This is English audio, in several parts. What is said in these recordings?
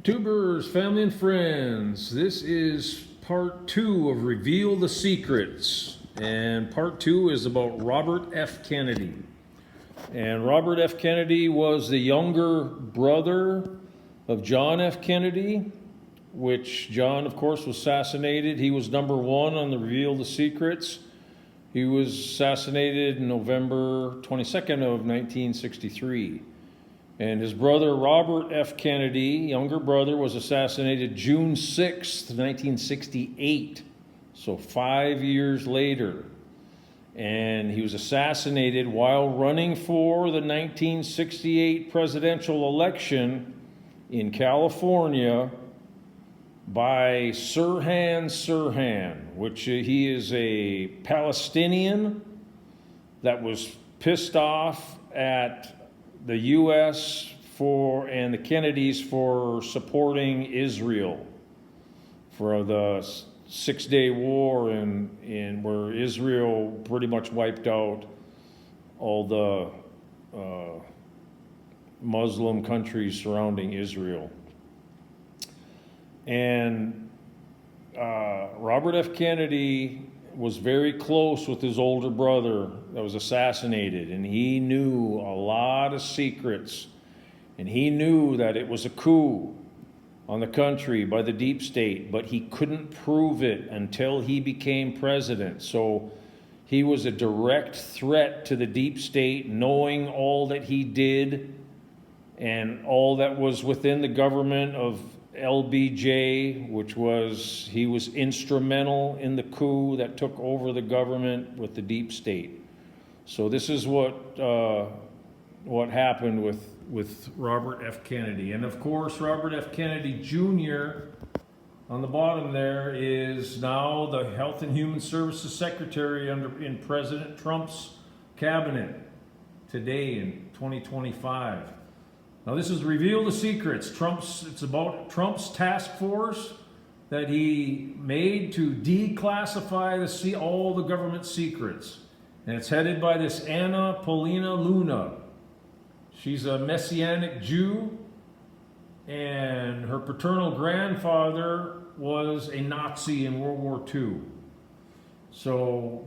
Tubers, family and friends, this is part 2 of Reveal the Secrets. And part 2 is about Robert F. Kennedy. And Robert F. Kennedy was the younger brother of John F. Kennedy, which John, of course, was assassinated. He was number 1 on the Reveal the Secrets. He was assassinated November 22nd of 1963. And his brother, Robert F. Kennedy, younger brother, was assassinated June 6th, 1968. So 5 years later. And he was assassinated while running for the 1968 presidential election in California by Sirhan Sirhan, which he is a Palestinian that was pissed off at the U.S. and the Kennedys for supporting Israel for the Six-Day War in where Israel pretty much wiped out all the Muslim countries surrounding Israel. And Robert F. Kennedy was very close with his older brother that was assassinated, and he knew a lot of secrets, and he knew that it was a coup on the country by the deep state, but he couldn't prove it until he became president. So he was a direct threat to the deep state, knowing all that he did and all that was within the government of LBJ, he was instrumental in the coup that took over the government with the deep state. So this is what happened with Robert F. Kennedy. And of course, Robert F. Kennedy Jr. on the bottom there is now the Health and Human Services Secretary in President Trump's cabinet today in 2025. Now this is Reveal the Secrets. It's about Trump's task force that he made to declassify all the government secrets. And it's headed by this Anna Paulina Luna. She's a Messianic Jew, and her paternal grandfather was a Nazi in World War II.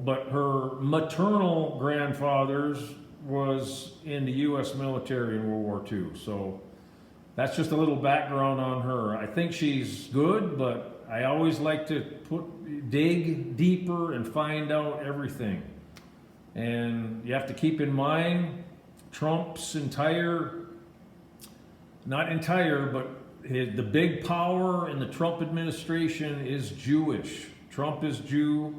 But her maternal grandfather's was in the U.S. military in World War II. So that's just a little background on her. I think she's good, but I always like to dig deeper and find out everything. And you have to keep in mind Trump's the big power in the Trump administration is Jewish. Trump is Jew,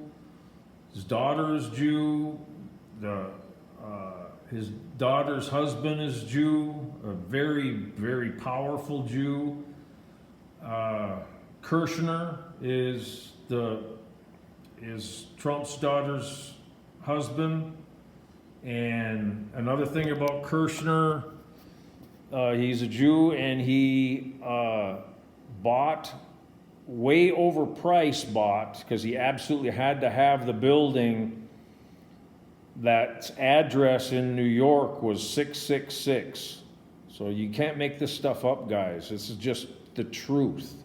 his daughter is Jew, his daughter's husband is Jew, a very, very powerful Jew. Kirshner is Trump's daughter's husband. And another thing about Kirshner, he's a Jew, and he bought because he absolutely had to have the building. That address in New York was 666. So you can't make this stuff up, guys. This is just the truth.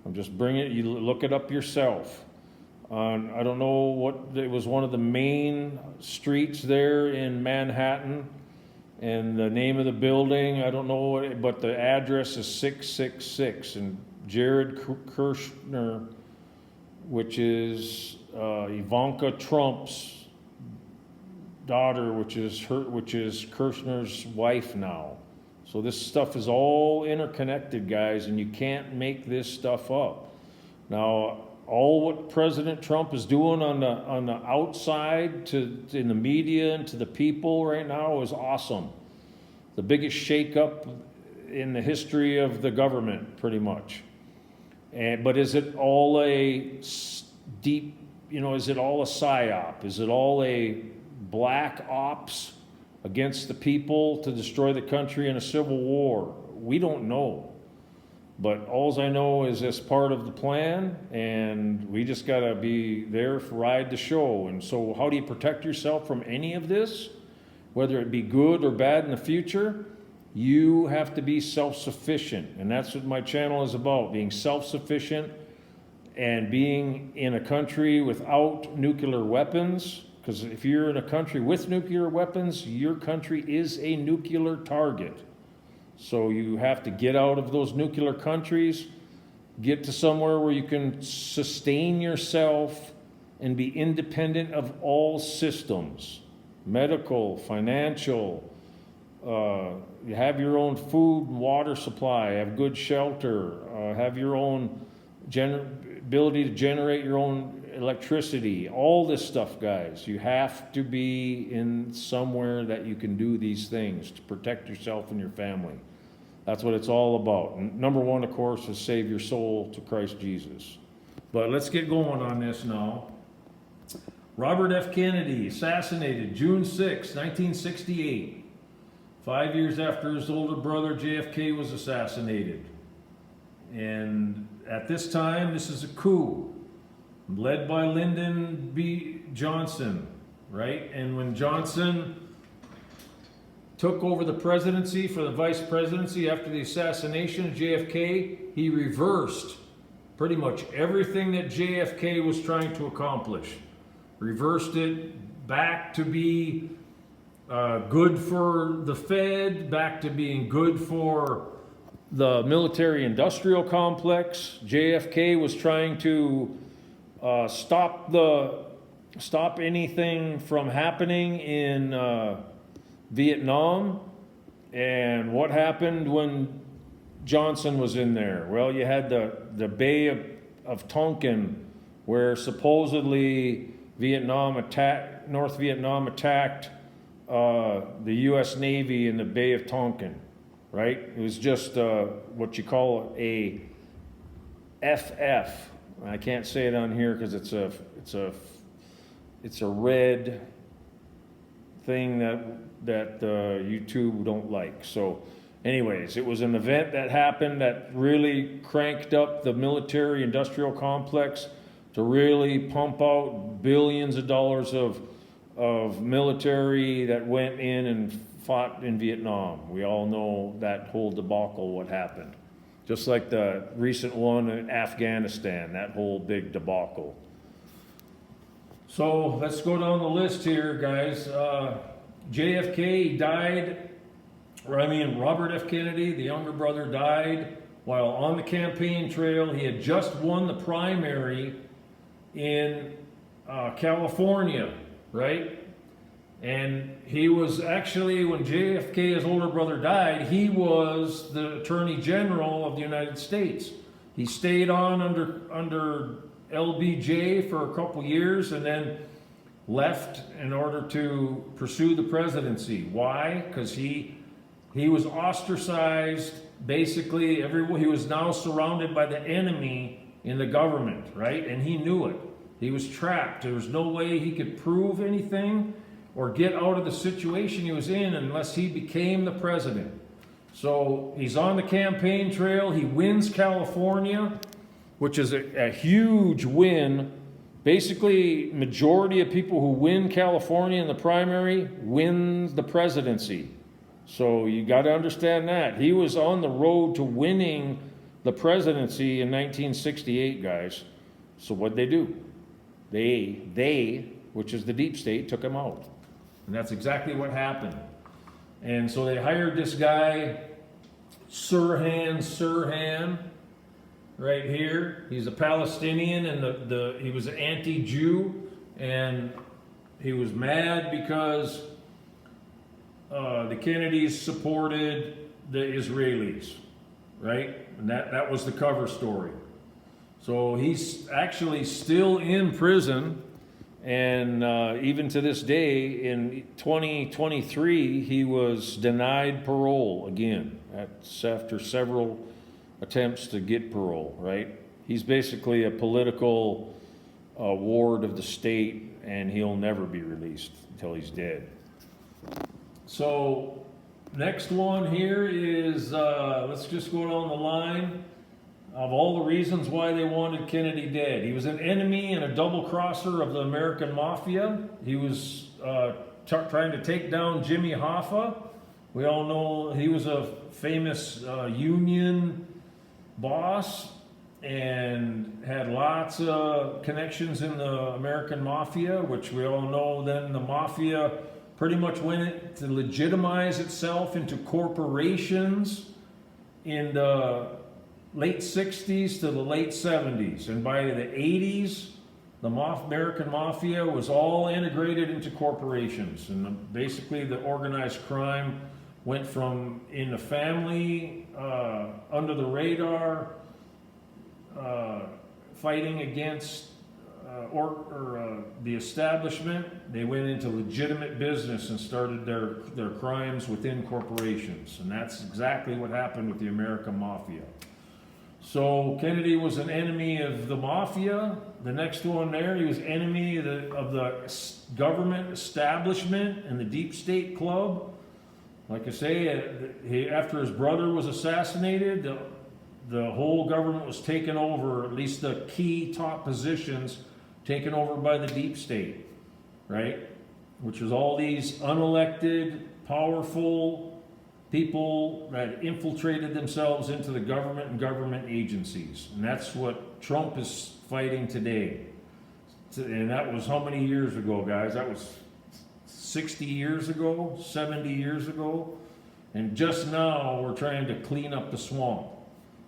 I'm just bringing it. You look it up yourself. I don't know it was one of the main streets there in Manhattan, and the name of the building, I don't know but the address is 666. And Jared Kushner, which is Ivanka Trump's daughter, which is Kirshner's wife now. So this stuff is all interconnected, guys, and you can't make this stuff up. Now, all what President Trump is doing on the outside in the media and to the people right now is awesome. The biggest shakeup in the history of the government, pretty much. But is it all is it all a psyop? Is it all a black ops against the people to destroy the country in a civil war? We don't know. But all I know is it's part of the plan, and we just got to be there for ride the show. And so how do you protect yourself from any of this, whether it be good or bad in the future? You have to be self-sufficient, and that's what my channel is about, being self-sufficient and being in a country without nuclear weapons. Because if you're in a country with nuclear weapons, your country is a nuclear target. So you have to get out of those nuclear countries, get to somewhere where you can sustain yourself and be independent of all systems, medical, financial. You have your own food and water supply, have good shelter, have your own ability to generate your own electricity, all this stuff, guys. You have to be in somewhere that you can do these things to protect yourself and your family. That's what it's all about. And number one, of course, is save your soul to Christ Jesus. But let's get going on this now. Robert F. Kennedy, assassinated June 6, 1968, 5 years after his older brother JFK was assassinated. And at this time, this is a coup led by Lyndon B. Johnson, right? And when Johnson took over the presidency for the vice presidency after the assassination of JFK, he reversed pretty much everything that JFK was trying to accomplish. Reversed it back to be good for the Fed, back to being good for the military-industrial complex. JFK was trying to stop anything from happening in Vietnam. And what happened when Johnson was in there? Well, you had the Bay of Tonkin, where supposedly North Vietnam attacked the U.S. Navy in the Bay of Tonkin, right? It was just what you call a FF. I can't say it on here because it's a red thing that YouTube don't like. So anyways, it was an event that happened that really cranked up the military industrial complex to really pump out billions of dollars of military that went in and fought in Vietnam. We all know that whole debacle, what happened. Just like the recent one in Afghanistan, that whole big debacle. So let's go down the list here, guys. JFK died, Robert F. Kennedy, the younger brother, died while on the campaign trail. He had just won the primary in California, right? And he was actually, when JFK, his older brother, died, he was the Attorney General of the United States. He stayed on under LBJ for a couple years and then left in order to pursue the presidency. Why? Because he was ostracized. Basically, he was now surrounded by the enemy in the government, right? And he knew it. He was trapped. There was no way he could prove anything or get out of the situation he was in unless he became the president. So he's on the campaign trail. He wins California, which is a huge win. Basically, majority of people who win California in the primary win the presidency. So you got to understand that. He was on the road to winning the presidency in 1968, guys. So what'd they do? They, which is the deep state, took him out. And that's exactly what happened. And so they hired this guy, Sirhan, right here. He's a Palestinian, and he was an anti-Jew, and he was mad because the Kennedys supported the Israelis, right? And that was the cover story. So he's actually still in prison. And even to this day, in 2023, he was denied parole again. That's after several attempts to get parole, right? He's basically a political ward of the state, and he'll never be released until he's dead. So next one here is, let's just go down the line of all the reasons why they wanted Kennedy dead. He was an enemy and a double-crosser of the American mafia. He was trying to take down Jimmy Hoffa, We all know he was a famous union boss and had lots of connections in the American mafia, which we all know then the mafia pretty much went to legitimize itself into corporations in the late 60s to the late 70s. And by the 80s, the American mafia was all integrated into corporations. And basically the organized crime went from in the family, under the radar, fighting against the establishment. They went into legitimate business and started their crimes within corporations. And that's exactly what happened with the American mafia. So Kennedy was an enemy of the mafia. The next one there, he was enemy of the government establishment and the deep state club. Like I say, after his brother was assassinated, the whole government was taken over, at least the key top positions, taken over by the deep state, right? Which was all these unelected, powerful people that infiltrated themselves into the government and government agencies. And that's what Trump is fighting today. And that was how many years ago, guys? That was 60 years ago, 70 years ago. And just now we're trying to clean up the swamp.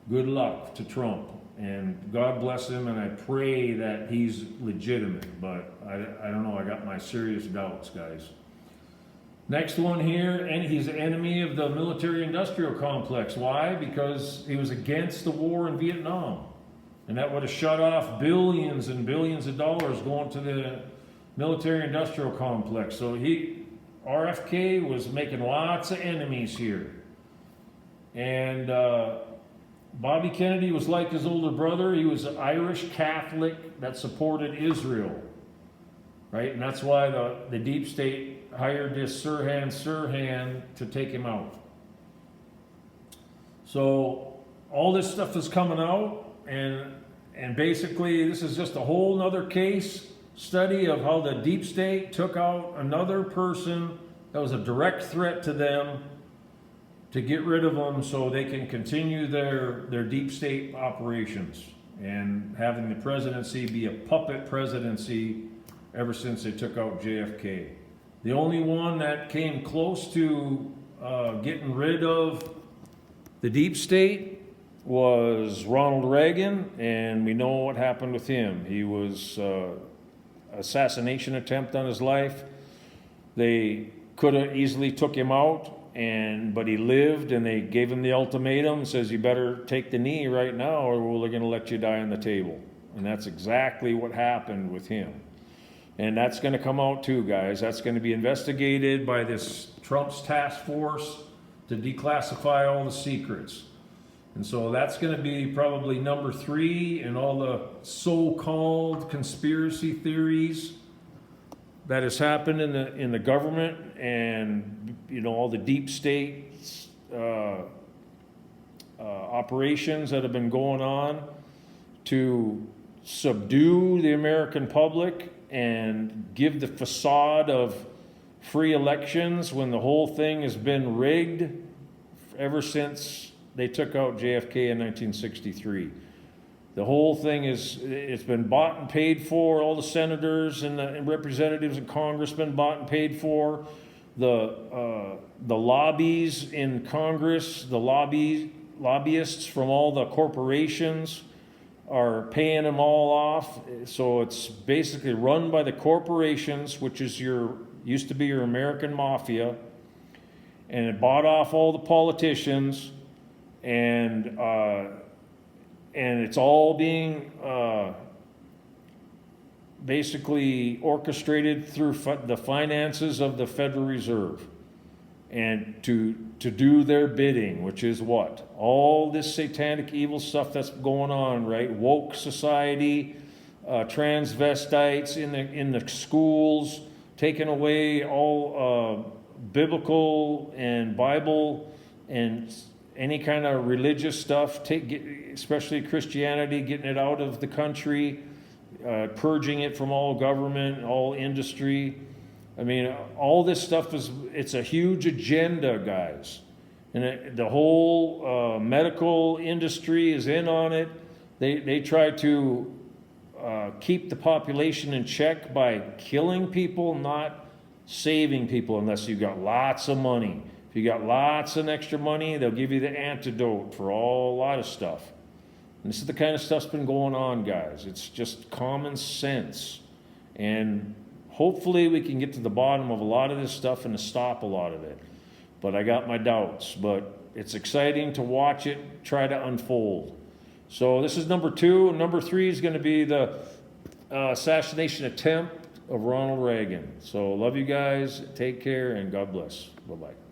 Good luck to Trump. And God bless him, and I pray that he's legitimate. But I don't know, I got my serious doubts, guys. Next one here, and he's an enemy of the military-industrial complex. Why? Because he was against the war in Vietnam. And that would have shut off billions and billions of dollars going to the military-industrial complex. So RFK was making lots of enemies here. And Bobby Kennedy was like his older brother. He was an Irish Catholic that supported Israel. Right? And that's why the deep state hired this Sirhan to take him out. So all this stuff is coming out, and basically this is just a whole nother case study of how the deep state took out another person that was a direct threat to them to get rid of them so they can continue their deep state operations, and having the presidency be a puppet presidency ever since they took out JFK. The only one that came close to getting rid of the deep state was Ronald Reagan, and we know what happened with him. He was assassination attempt on his life. They could have easily took him out, but he lived, and they gave him the ultimatum, says you better take the knee right now or we're going to let you die on the table. And that's exactly what happened with him. And that's going to come out too, guys. That's going to be investigated by this Trump's task force to declassify all the secrets. And so that's going to be probably number 3 in all the so-called conspiracy theories that has happened in the government, and all the deep state operations that have been going on to subdue the American public and give the facade of free elections when the whole thing has been rigged ever since they took out JFK in 1963. The whole thing it's been bought and paid for. All the senators and representatives and congressmen bought and paid for. The lobbies in Congress, the lobbyists from all the corporations are paying them all off. So it's basically run by the corporations, which is used to be your American mafia, and it bought off all the politicians, and it's all being basically orchestrated through the finances of the Federal Reserve, and to do their bidding, which is what? All this satanic evil stuff that's going on, right? Woke society, transvestites in the schools, taking away all biblical and Bible and any kind of religious stuff, especially Christianity, getting it out of the country, purging it from all government, all industry. I mean, all this stuff it's a huge agenda, guys. And the whole medical industry is in on it. They try to keep the population in check by killing people, not saving people unless you've got lots of money. If you got lots of extra money, they'll give you the antidote for a lot of stuff. And this is the kind of stuff's been going on, guys. It's just common sense. And hopefully we can get to the bottom of a lot of this stuff and to stop a lot of it. But I got my doubts. But it's exciting to watch it try to unfold. So this is number 2. Number 3 is going to be the assassination attempt of Ronald Reagan. So love you guys. Take care and God bless. Bye-bye.